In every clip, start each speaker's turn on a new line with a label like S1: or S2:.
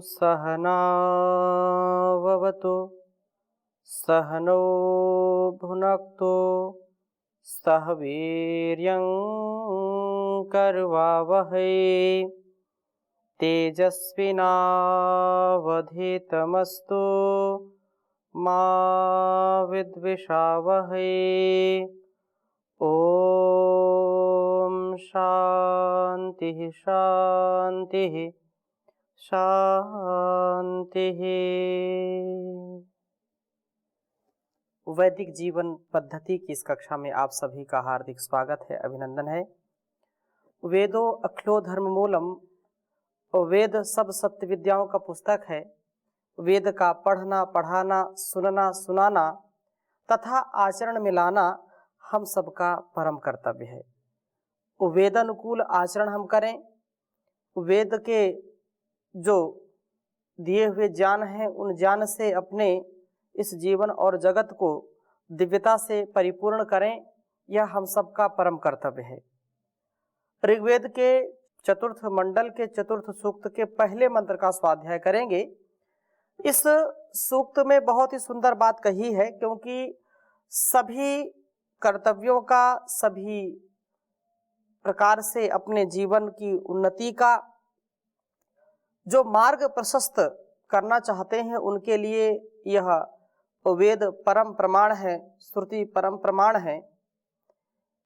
S1: सहनाववतु सहनौ भुनक्तु सह वीर्यं करवावहै तेजस्विनावधीतमस्तु मा विद्विषावहै। ओम शांति शांति शांति। वैदिक जीवन पद्धति की इस कक्षा में आप सभी का हार्दिक स्वागत है, अभिनंदन है। वेदो अखिलो धर्म मूलम, वेद सब सत्य विद्याओं का पुस्तक है। वेद का पढ़ना, पढ़ाना, सुनना, सुनाना तथा आचरण में लाना हम सबका परम कर्तव्य है। वेदानुकूल आचरण हम करें, वेद के जो दिए हुए ज्ञान हैं उन ज्ञान से अपने इस जीवन और जगत को दिव्यता से परिपूर्ण करें, यह हम सबका परम कर्तव्य है। ऋग्वेद के चतुर्थ मंडल के चतुर्थ सूक्त के पहले मंत्र का स्वाध्याय करेंगे। इस सूक्त में बहुत ही सुंदर बात कही है, क्योंकि सभी कर्तव्यों का, सभी प्रकार से अपने जीवन की उन्नति का जो मार्ग प्रशस्त करना चाहते हैं उनके लिए यह वेद परम प्रमाण है, श्रुति परम प्रमाण है।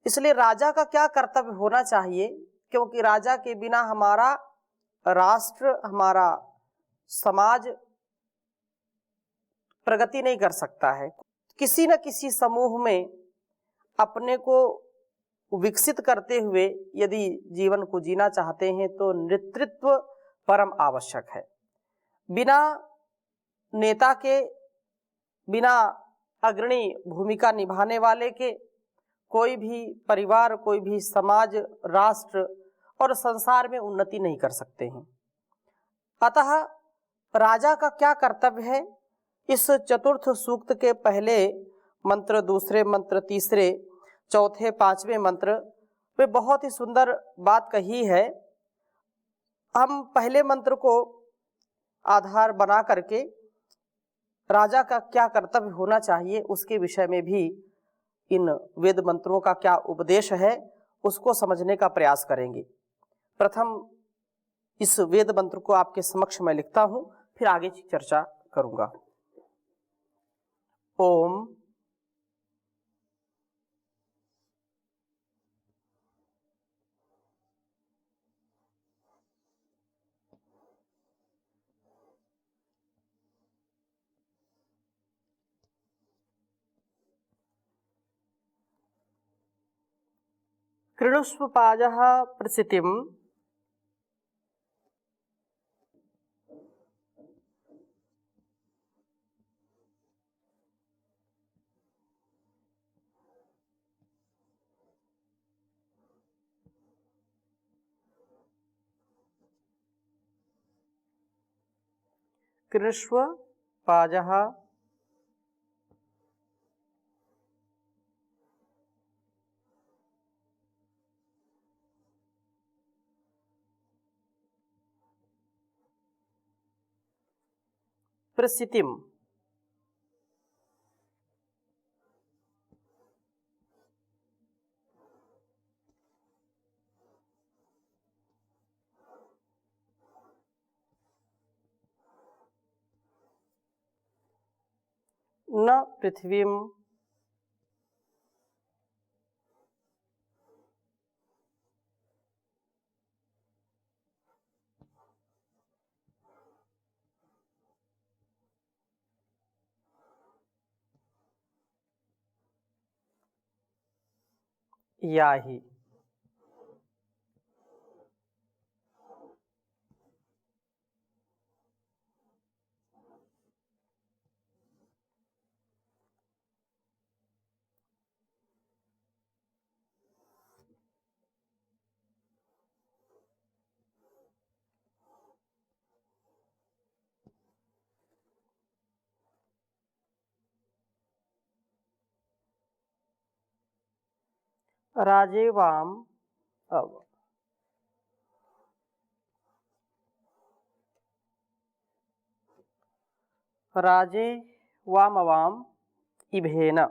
S1: इसलिए राजा का क्या कर्तव्य होना चाहिए, क्योंकि राजा के बिना हमारा राष्ट्र, हमारा समाज प्रगति नहीं कर सकता है। किसी न किसी समूह में अपने को विकसित करते हुए यदि जीवन को जीना चाहते हैं तो नेतृत्व परम आवश्यक है। बिना नेता के, बिना अग्रणी भूमिका निभाने वाले के कोई भी परिवार, कोई भी समाज, राष्ट्र और संसार में उन्नति नहीं कर सकते हैं। अतः राजा का क्या कर्तव्य है, इस चतुर्थ सूक्त के पहले मंत्र, दूसरे मंत्र, तीसरे, चौथे, पांचवें मंत्र वे बहुत ही सुंदर बात कही है। हम पहले मंत्र को आधार बना करके राजा का क्या कर्तव्य होना चाहिए उसके विषय में भी इन वेद मंत्रों का क्या उपदेश है उसको समझने का प्रयास करेंगे। प्रथम इस वेद मंत्र को आपके समक्ष मैं लिखता हूं, फिर आगे की चर्चा करूंगा। ओम कृणुष्व पाजः प्रसितिम कृष्व पाजः प्रसितिम। न पृथ्वीम याहि। राजेवाम। अब राजे वामवाम इभेन।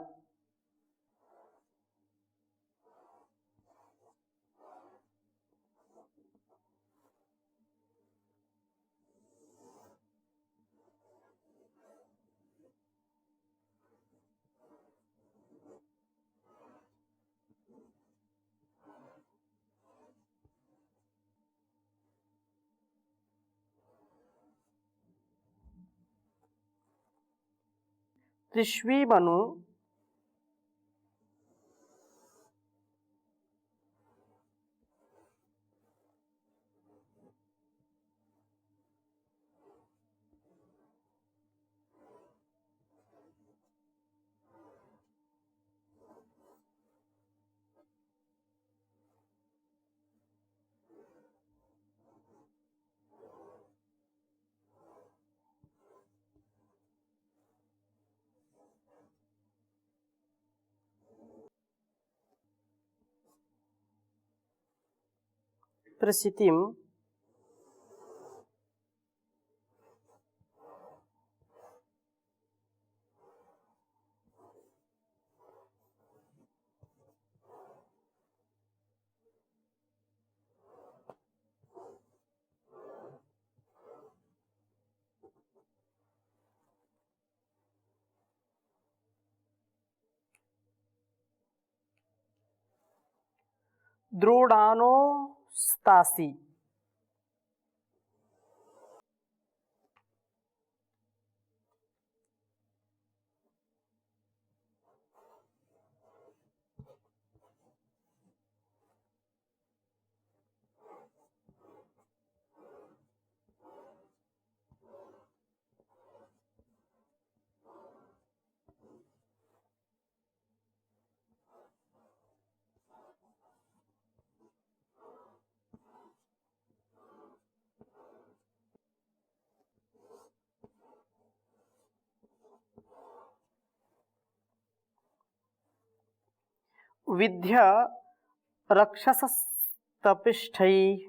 S1: पृथ्वी मनु प्रसिद्धिम द्रोणानोस्तासी। विद्या रक्षसस्तपिष्ठैः।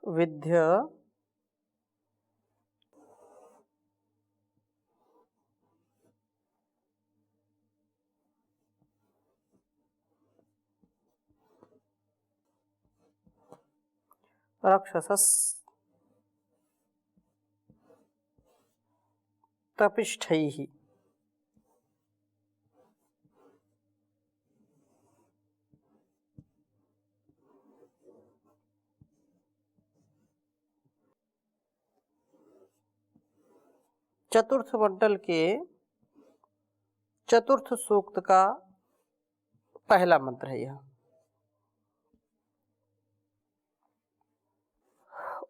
S1: विद्या रक्षसस्तपिष्ठैः। चतुर्थ मंडल के चतुर्थ सूक्त का पहला मंत्र है यह।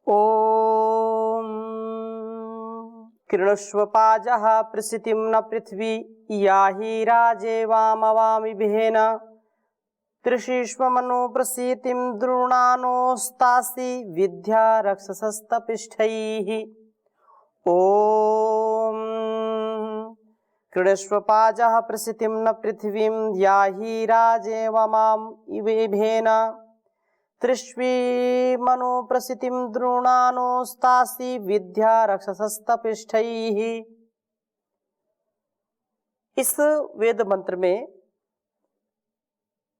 S1: ओम कृणुष्व पाजः प्रसितिं न पृथ्वी याहि राजे वामवामिभेन। त्रिशीष्व मनो प्रसीतिं द्रोणानोस्तासि विद्या रक्षसस्तपिष्ठैः। ओम कृणुष्व पाजः प्रसितिं न पृथ्वीं याहि राजे वामवामिभेन। त्रिष्वी मनो प्रसितिं द्रोणानोस्तासि विद्या रक्षसस्तपिष्ठैः। इस वेद मंत्र में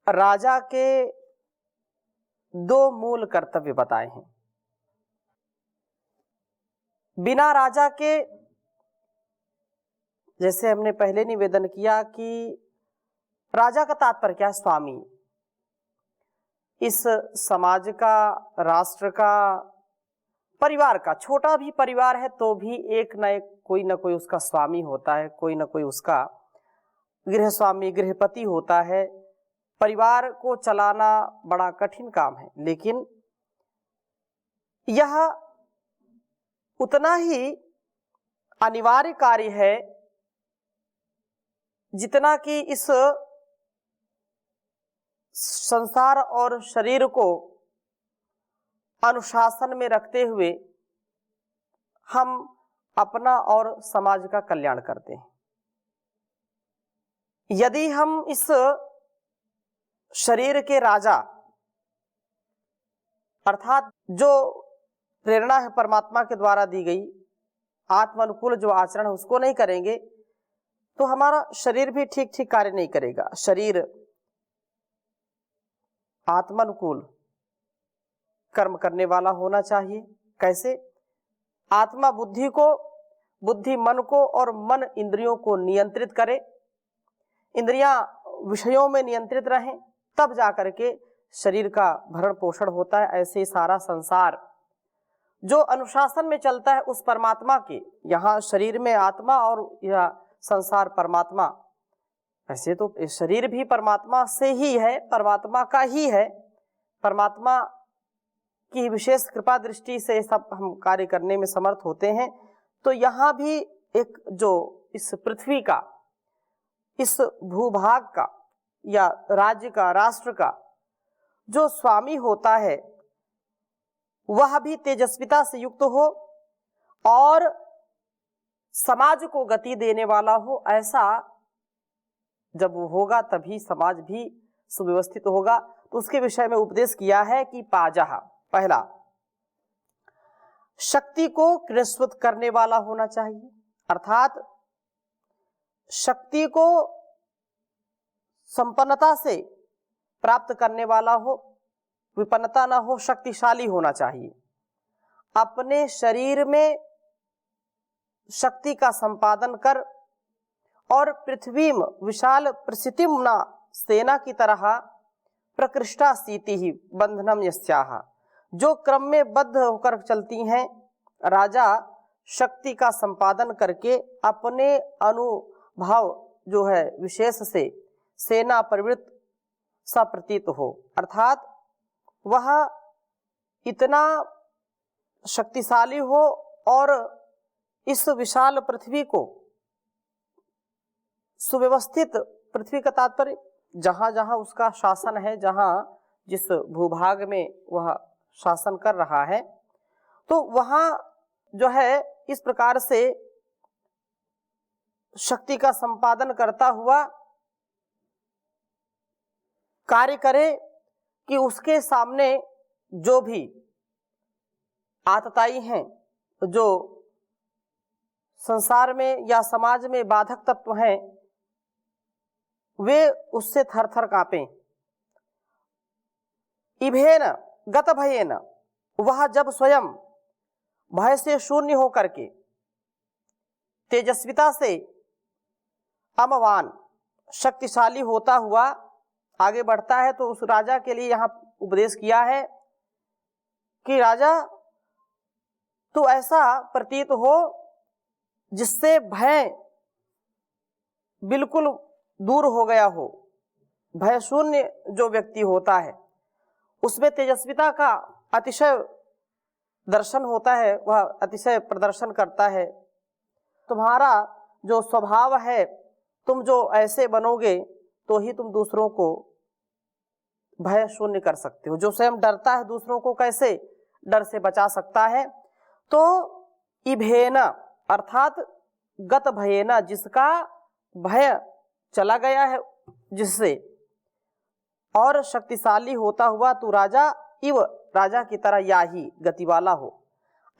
S1: राजा के दो मूल कर्तव्य बताए हैं। बिना राजा के, जैसे हमने पहले निवेदन किया कि राजा का तात्पर्य क्या है? स्वामी। इस समाज का, राष्ट्र का, परिवार का, छोटा भी परिवार है तो भी एक न एक कोई न कोई उसका स्वामी होता है, कोई न कोई उसका गृह स्वामी, गृहपति होता है। परिवार को चलाना बड़ा कठिन काम है, लेकिन यह उतना ही अनिवार्य कार्य है जितना कि इस संसार और शरीर को अनुशासन में रखते हुए हम अपना और समाज का कल्याण करते हैं। यदि हम इस शरीर के राजा अर्थात जो प्रेरणा है परमात्मा के द्वारा दी गई आत्म अनुकूल जो आचरण है उसको नहीं करेंगे तो हमारा शरीर भी ठीक ठीक कार्य नहीं करेगा। शरीर आत्मानुकूल कर्म करने वाला होना चाहिए। कैसे? आत्मा बुद्धि मन को और मन इंद्रियों को नियंत्रित करे, इंद्रियां विषयों में नियंत्रित रहें, तब जाकर के शरीर का भरण पोषण होता है। ऐसे सारा संसार जो अनुशासन में चलता है उस परमात्मा के, यहाँ शरीर में आत्मा और यह संसार परमात्मा। ऐसे तो शरीर भी परमात्मा से ही है, परमात्मा का ही है, परमात्मा की विशेष कृपा दृष्टि से सब हम कार्य करने में समर्थ होते हैं। तो यहाँ भी एक जो इस पृथ्वी का, इस भूभाग का या राज्य का, राष्ट्र का जो स्वामी होता है वह भी तेजस्विता से युक्त हो और समाज को गति देने वाला हो। ऐसा जब वो होगा तभी समाज भी सुव्यवस्थित होगा। तो उसके विषय में उपदेश किया है कि पाजह, पहला शक्ति को कृष्णवत करने वाला होना चाहिए, अर्थात शक्ति को संपन्नता से प्राप्त करने वाला हो, विपन्नता ना हो, शक्तिशाली होना चाहिए। अपने शरीर में शक्ति का संपादन कर और पृथ्वी विशाल प्रसितिम्ना सेना की तरह प्रकृष्टा स्थिति ही बंधनम यस्याः, जो क्रम में बद्ध होकर चलती हैं। राजा शक्ति का संपादन करके अपने अनुभाव जो है विशेष से सेना प्रवृत्त सा प्रतीत हो, अर्थात वह इतना शक्तिशाली हो और इस विशाल पृथ्वी को सुव्यवस्थित, पृथ्वी का तात्पर्य जहां जहां उसका शासन है, जहां जिस भूभाग में वह शासन कर रहा है, तो वहां जो है इस प्रकार से शक्ति का संपादन करता हुआ कार्य करे कि उसके सामने जो भी आतताई हैं, जो संसार में या समाज में बाधक तत्व हैं, वे उससे थर थर कांपें। इभेन गत भयेन, वह जब स्वयं भय से शून्य होकर के तेजस्विता से अमवान शक्तिशाली होता हुआ आगे बढ़ता है, तो उस राजा के लिए यहाँ उपदेश किया है कि राजा तो ऐसा प्रतीत हो जिससे भय बिल्कुल दूर हो गया हो। भय शून्य जो व्यक्ति होता है उसमें तेजस्विता का अतिशय दर्शन होता है, वह अतिशय प्रदर्शन करता है। तुम्हारा जो स्वभाव है, तुम जो ऐसे बनोगे तो ही तुम दूसरों को भय शून्य कर सकते हो। जो स्वयं डरता है दूसरों को कैसे डर से बचा सकता है। तो इभेना अर्थात गत भयेना, जिसका भय चला गया है जिससे, और शक्तिशाली होता हुआ तू राजा इव, राजा की तरह या ही गति वाला हो,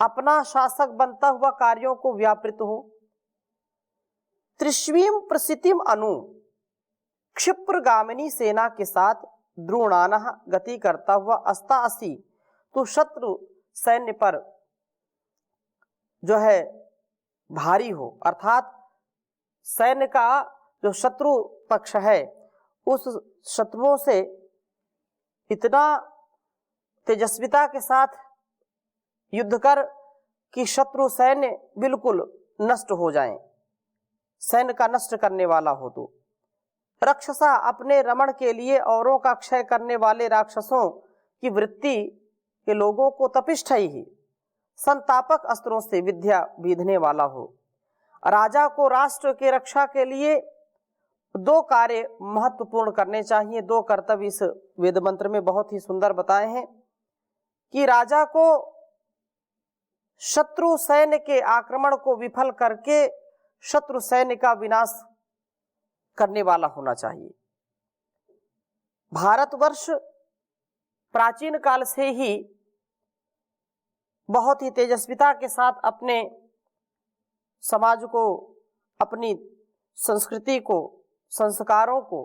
S1: अपना शासक बनता हुआ कार्यों को व्यापृत हो। त्रिश्वीम प्रसितिम अनु, क्षिप्रगामिनी सेना के साथ द्रोणानः गति करता हुआ अस्तासी, तो शत्रु सैन्य पर जो है भारी हो, अर्थात सैन्य का जो शत्रु पक्ष है उस शत्रुओं से इतना तेजस्विता के साथ युद्ध कर कि शत्रु सैन्य बिल्कुल नष्ट हो जाएं, सैन्य का नष्ट करने वाला हो। तो राक्षसा, अपने रमण के लिए औरों का क्षय करने वाले राक्षसों की वृत्ति के लोगों को तपिष्ठ ही संतापक अस्त्रों से विद्या बीधने वाला हो। राजा को राष्ट्र के रक्षा के लिए दो कार्य महत्वपूर्ण करने चाहिए। दो कर्तव्य इस वेद मंत्र में बहुत ही सुंदर बताए हैं कि राजा को शत्रु सैन्य के आक्रमण को विफल करके शत्रु सैन्य का विनाश करने वाला होना चाहिए। भारतवर्ष प्राचीन काल से ही बहुत ही तेजस्विता के साथ अपने समाज को, अपनी संस्कृति को, संस्कारों को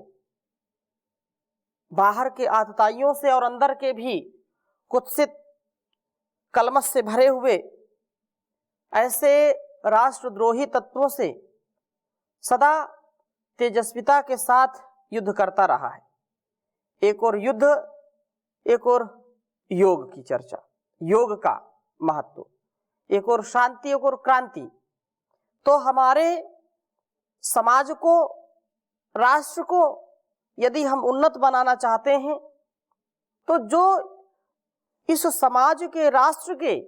S1: बाहर के आतताइयों से और अंदर के भी कुत्सित कलमश से भरे हुए ऐसे राष्ट्रद्रोही तत्वों से सदा तेजस्विता के साथ युद्ध करता रहा है। एक और युद्ध, एक और योग की चर्चा, योग का महत्व, एक और शांति, एक और क्रांति। तो हमारे समाज को, राष्ट्र को यदि हम उन्नत बनाना चाहते हैं तो जो इस समाज के, राष्ट्र के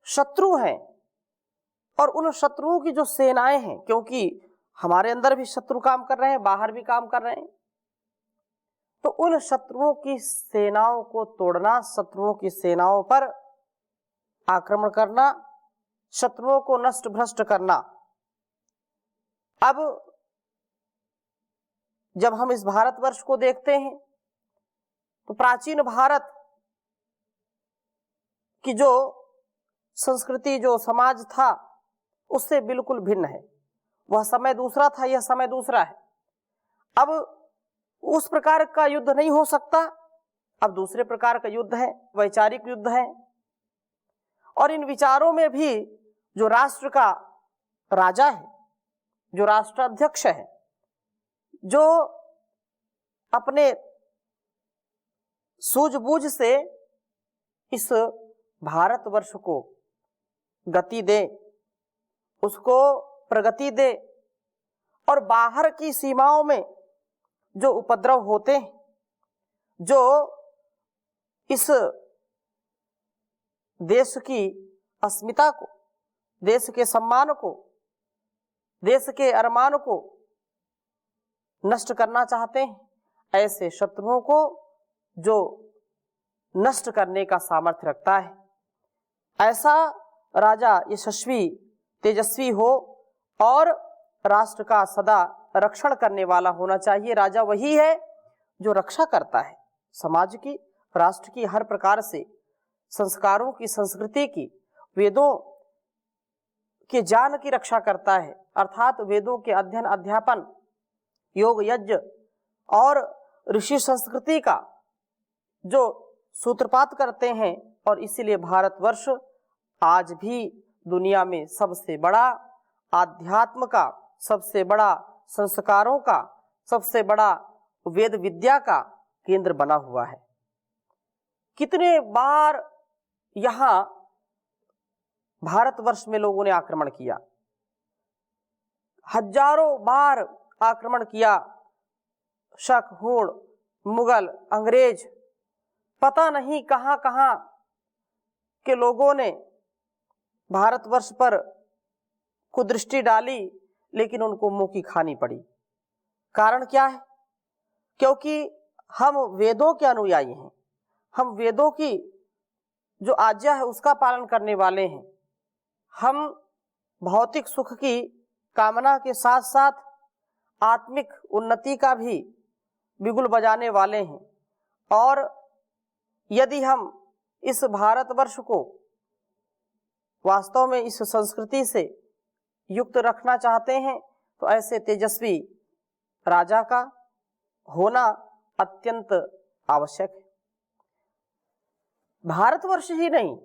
S1: शत्रु हैं और उन शत्रुओं की जो सेनाएं हैं, क्योंकि हमारे अंदर भी शत्रु काम कर रहे हैं, बाहर भी काम कर रहे हैं, तो उन शत्रुओं की सेनाओं को तोड़ना, शत्रुओं की सेनाओं पर आक्रमण करना, शत्रुओं को नष्ट भ्रष्ट करना। अब जब हम इस भारतवर्ष को देखते हैं तो प्राचीन भारत की जो संस्कृति, जो समाज था, उससे बिल्कुल भिन्न है। वह समय दूसरा था, यह समय दूसरा है। अब उस प्रकार का युद्ध नहीं हो सकता, अब दूसरे प्रकार का युद्ध है, वैचारिक युद्ध है। और इन विचारों में भी जो राष्ट्र का राजा है, जो राष्ट्राध्यक्ष है, जो अपने सूझबूझ से इस भारतवर्ष को गति दे, उसको प्रगति दे, और बाहर की सीमाओं में जो उपद्रव होते हैं, जो इस देश की अस्मिता को, देश के सम्मान को, देश के अरमान को नष्ट करना चाहते हैं, ऐसे शत्रुओं को जो नष्ट करने का सामर्थ्य रखता है, ऐसा राजा यशस्वी, तेजस्वी हो और राष्ट्र का सदा रक्षण करने वाला होना चाहिए। राजा वही है जो रक्षा करता है समाज की, राष्ट्र की, हर प्रकार से संस्कारों की, संस्कृति की, वेदों के ज्ञान की रक्षा करता है। अर्थात वेदों के अध्ययन, अध्यापन, योग, यज्ञ और ऋषि संस्कृति का जो सूत्रपात करते हैं। और इसीलिए भारतवर्ष आज भी दुनिया में सबसे बड़ा आध्यात्म का, सबसे बड़ा संस्कारों का, सबसे बड़ा वेद विद्या का केंद्र बना हुआ है। कितने बार यहाँ भारतवर्ष में लोगों ने आक्रमण किया, हजारों बार आक्रमण किया। शक, हूण, मुगल, अंग्रेज, पता नहीं कहां कहां के लोगों ने भारतवर्ष पर कुदृष्टि डाली, लेकिन उनको मुंह की खानी पड़ी। कारण क्या है? क्योंकि हम वेदों के अनुयायी हैं, हम वेदों की जो आज्ञा है उसका पालन करने वाले हैं। हम भौतिक सुख की कामना के साथ साथ आत्मिक उन्नति का भी बिगुल बजाने वाले हैं। और यदि हम इस भारतवर्ष को वास्तव में इस संस्कृति से युक्त रखना चाहते हैं तो ऐसे तेजस्वी राजा का होना अत्यंत आवश्यक है। भारतवर्ष ही नहीं,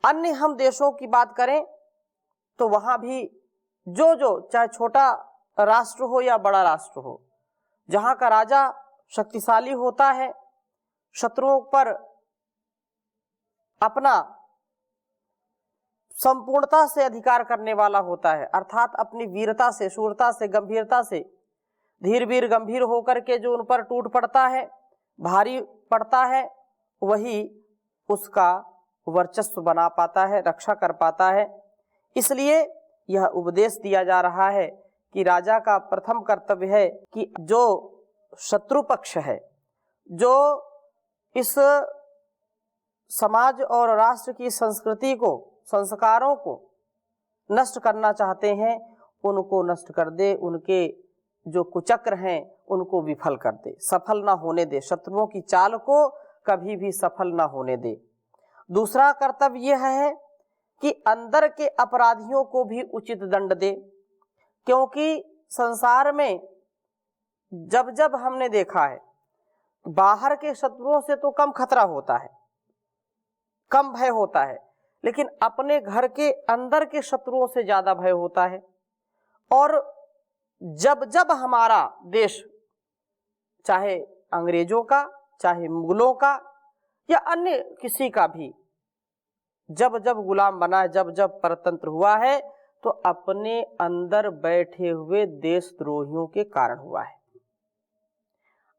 S1: अन्य हम देशों की बात करें तो वहां भी जो चाहे छोटा राष्ट्र हो या बड़ा राष्ट्र हो, जहां का राजा शक्तिशाली होता है, शत्रुओं पर अपना संपूर्णता से अधिकार करने वाला होता है, अर्थात अपनी वीरता से, शूरता से, गंभीरता से, धीर वीर गंभीर होकर के जो उन पर टूट पड़ता है, भारी पड़ता है, वही उसका वर्चस्व बना पाता है, रक्षा कर पाता है। इसलिए यह उपदेश दिया जा रहा है कि राजा का प्रथम कर्तव्य है कि जो शत्रु पक्ष है, जो इस समाज और राष्ट्र की संस्कृति को संस्कारों को नष्ट करना चाहते हैं उनको नष्ट कर दे, उनके जो कुचक्र हैं उनको विफल कर दे, सफल ना होने दे, शत्रुओं की चाल को कभी भी सफल ना होने दे। दूसरा कर्तव्य यह है कि अंदर के अपराधियों को भी उचित दंड दे, क्योंकि संसार में जब जब हमने देखा है बाहर के शत्रुओं से तो कम खतरा होता है, कम भय होता है, लेकिन अपने घर के अंदर के शत्रुओं से ज्यादा भय होता है। और जब जब हमारा देश, चाहे अंग्रेजों का, चाहे मुगलों का या अन्य किसी का भी, जब जब गुलाम बना, जब जब परतंत्र हुआ है, तो अपने अंदर बैठे हुए देशद्रोहियों के कारण हुआ है।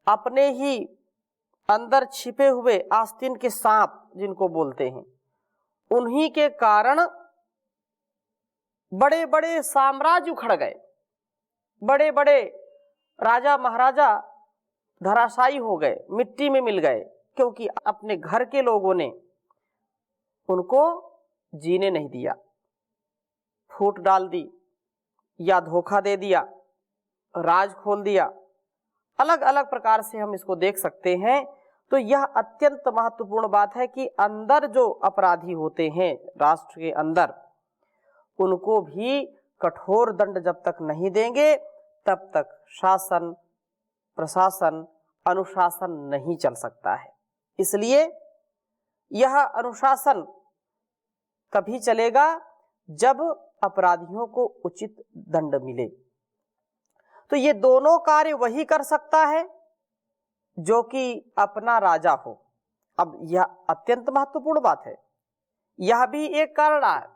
S1: अपने ही अंदर छिपे हुए आस्तीन के सांप जिनको बोलते हैं, उन्हीं के कारण बड़े बड़े साम्राज्य उखड़ गए, बड़े बड़े राजा महाराजा धराशायी हो गए, मिट्टी में मिल गए, क्योंकि अपने घर के लोगों ने उनको जीने नहीं दिया, फूट डाल दी या धोखा दे दिया, राज खोल दिया। अलग अलग प्रकार से हम इसको देख सकते हैं। तो यह अत्यंत महत्वपूर्ण बात है कि अंदर जो अपराधी होते हैं राष्ट्र के अंदर, उनको भी कठोर दंड जब तक नहीं देंगे तब तक शासन, प्रशासन, अनुशासन नहीं चल सकता है। इसलिए यह अनुशासन तभी चलेगा जब अपराधियों को उचित दंड मिले। तो ये दोनों कार्य वही कर सकता है जो कि अपना राजा हो। अब यह अत्यंत महत्वपूर्ण बात है। यह भी एक कारण है,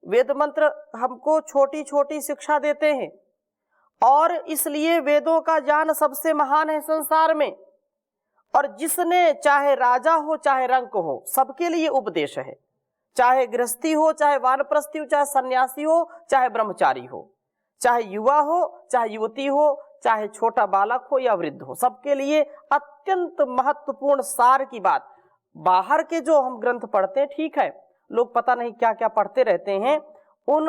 S1: वेद मंत्र हमको छोटी छोटी शिक्षा देते हैं और इसलिए वेदों का ज्ञान सबसे महान है संसार में। और जिसने, चाहे राजा हो चाहे रंक हो, सबके लिए उपदेश है, चाहे गृहस्थी हो, चाहे वानप्रस्थी हो, चाहे सन्यासी हो, चाहे ब्रह्मचारी हो, चाहे युवा हो, चाहे युवती हो, चाहे छोटा बालक हो या वृद्ध हो, सबके लिए अत्यंत महत्वपूर्ण सार की बात। बाहर के जो हम ग्रंथ पढ़ते हैं, ठीक है, लोग पता नहीं क्या क्या पढ़ते रहते हैं, उन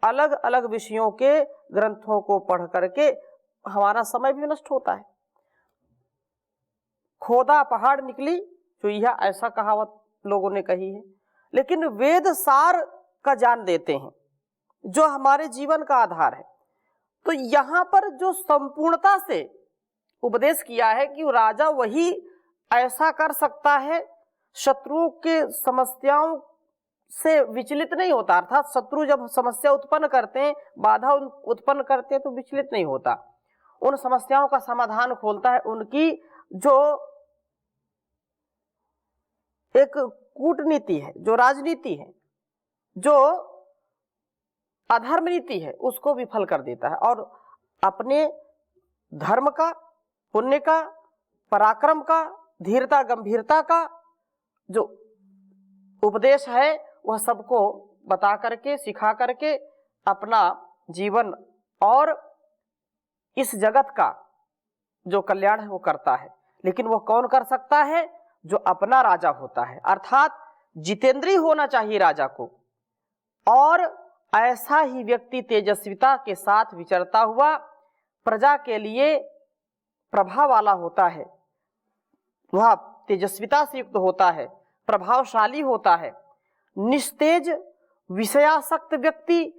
S1: अलग अलग विषयों के ग्रंथों को पढ़ करके हमारा समय भी नष्ट होता है। खोदा पहाड़ निकली चुईया, ऐसा कहावत लोगों ने कही है। लेकिन वेद सार का ज्ञान देते हैं जो हमारे जीवन का आधार है। तो यहाँ पर जो संपूर्णता से उपदेश किया है कि राजा वही ऐसा कर सकता है, शत्रुओं के समस्याओं से विचलित नहीं होता, अर्थात शत्रु जब समस्या उत्पन्न करते हैं, बाधा उत्पन्न करते हैं, तो विचलित नहीं होता, उन समस्याओं का समाधान खोलता है। उनकी जो एक कूटनीति है, जो राजनीति है, जो अधर्म नीति है, उसको विफल कर देता है और अपने धर्म का, पुण्य का, पराक्रम का, धीरता गंभीरता का जो उपदेश है वह सबको बता करके, सिखा करके अपना जीवन और इस जगत का जो कल्याण है वो करता है। लेकिन वो कौन कर सकता है? जो अपना राजा होता है, अर्थात जितेंद्रीय होना चाहिए राजा को। और ऐसा ही व्यक्ति तेजस्विता के साथ विचरता हुआ प्रजा के लिए प्रभाव वाला होता है, वह तेजस्विता से युक्त होता है, प्रभावशाली होता है। निस्तेज विषयासक्त व्यक्ति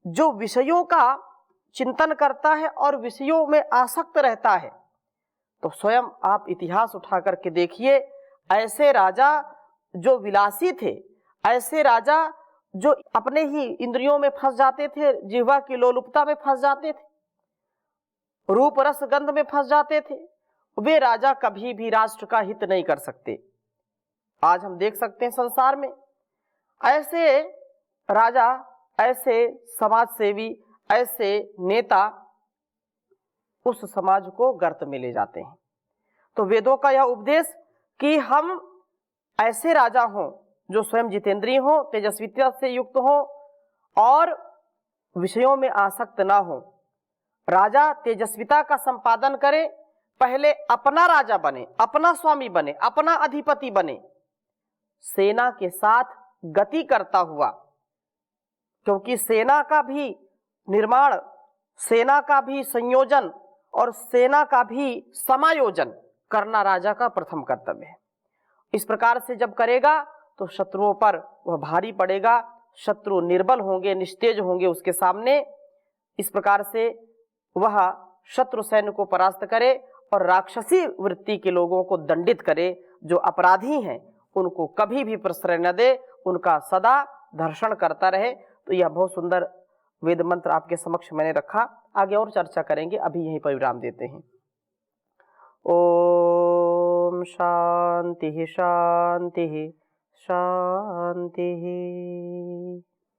S1: जो विषयों का चिंतन करता है और विषयों में आसक्त रहता है, तो स्वयं आप इतिहास उठा करके देखिए, ऐसे राजा जो विलासी थे, ऐसे राजा जो अपने ही इंद्रियों में फंस जाते थे, जिह्वा की लोलुपता में फंस जाते थे, रूप रस गंध में फंस जाते थे, वे राजा कभी भी राष्ट्र का हित नहीं कर सकते। आज हम देख सकते हैं संसार में ऐसे राजा, ऐसे समाज सेवी, ऐसे नेता उस समाज को गर्त में ले जाते हैं। तो वेदों का यह उपदेश कि हम ऐसे राजा हों जो स्वयं जितेंद्रिय हों, तेजस्विता से युक्त हों और विषयों में आसक्त ना हो। राजा तेजस्विता का संपादन करे, पहले अपना राजा बने, अपना स्वामी बने, अपना अधिपति बने, सेना के साथ गति करता हुआ क्योंकि सेना का भी निर्माण, सेना का भी संयोजन और सेना का भी समायोजन करना राजा का प्रथम कर्तव्य है। इस प्रकार से जब करेगा तो शत्रुओं पर वह भारी पड़ेगा, शत्रु निर्बल होंगे, निस्तेज होंगे उसके सामने। इस प्रकार से वह शत्रु सैन्य को परास्त करे और राक्षसी वृत्ति के लोगों को दंडित करे। जो अपराधी हैं उनको कभी भी प्रश्रय न दे, उनका सदा धर्षण करता रहे। तो यह बहुत सुंदर वेद मंत्र आपके समक्ष मैंने रखा, आगे और चर्चा करेंगे, अभी यहीं पर विराम देते हैं। ओम शांति शांति शांति।